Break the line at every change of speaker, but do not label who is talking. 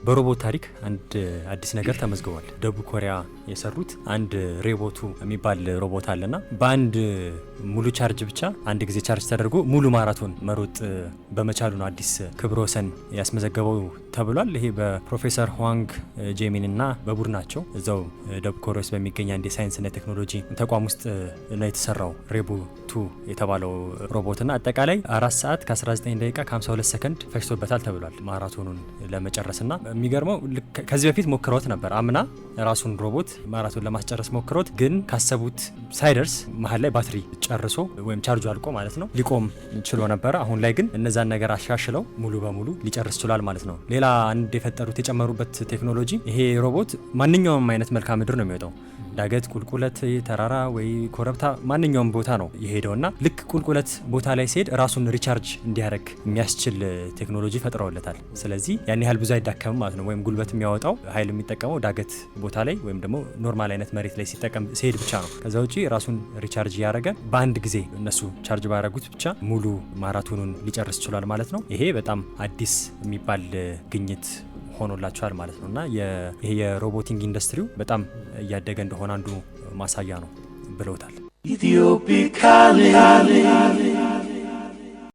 በሮቦት ታሪክ አንድ አዲስ ነገር ተመዝግቧል። ደቡብ ኮሪያ የሰሩት አንድ ሬቦቱ የሚባል ሮቦት አለና በአንድ ሙሉ ቻርጅ ብቻ አንድ ጊዜ ቻርጅ ተደርጎ ሙሉ ማራቶን መሮጥ በመቻሉ ነው አዲስ ክብረ ወሰን ያስመዘገበው ተብሏል። ይሄ በፕሮፌሰር ዋንግ ጄሚን እና በቡድናቸው እዛው ደቡብ ኮሪያ ውስጥ በሚገኝ አንድ የሳይንስና ቴክኖሎጂ ተቋም ውስጥ ነው የተሰራው ሬቦቱ የተባለው ሮቦትና አጠቃላይ 4 ሰዓት ከ19 ደቂቃ ከ52 ሰከንድ ፈጅቶበታል ተብሏል ማራቶኑን ለመጨረስና የሚገርመው ከዚህ በፊት ሞክረውት ነበር። አምና ራሱን ሮቦት ማራቶን ለማስጨረስ ሞክረውት ግን ካሰቡት ሳይደርስ መሀል ላይ ባትሪ ጨርሶ ወይም ቻርጁ አልቆ ማለት ነው ሊቆም ችሎ ነበር። አሁን ላይ ግን እነዛን ነገር አሻሽለው ሙሉ በሙሉ ሊጨርስ ችሏል ማለት ነው። ሌላ አንድ የፈጠሩት የጨመሩበት ቴክኖሎጂ ይሄ ሮቦት ማንኛውም አይነት መልክዓ ምድር ነው የሚወጣው። ዳገት፣ ቁልቁለት፣ ተራራ ወይ ኮረብታ ማንኛውም ቦታ ነው የሄደውና ልክ ቁልቁለት ቦታ ላይ ሲሄድ ራሱን ሪቻርጅ እንዲያደርግ የሚያስችል ቴክኖሎጂ ፈጥረውለታል። ስለዚህ ያን ያህል ብዙ አይዳከምም ማለት ነው። ወይም ጉልበት የሚያወጣው ኃይል የሚጠቀመው ዳገት ቦታ ላይ ወይም ደግሞ ኖርማል አይነት መሬት ላይ ሲሄድ ብቻ ነው። ከዛ ውጪ ራሱን ሪቻርጅ እያደረገ በአንድ ጊዜ እነሱ ቻርጅ ባደረጉት ብቻ ሙሉ ማራቶኑን ሊጨርስ ችሏል ማለት ነው። ይሄ በጣም አዲስ የሚባል ግኝት ሆኖላቸዋል ማለት ነውና ይሄ የሮቦቲንግ ኢንዱስትሪው በጣም እያደገ እንደሆነ አንዱ ማሳያ ነው ብለውታል።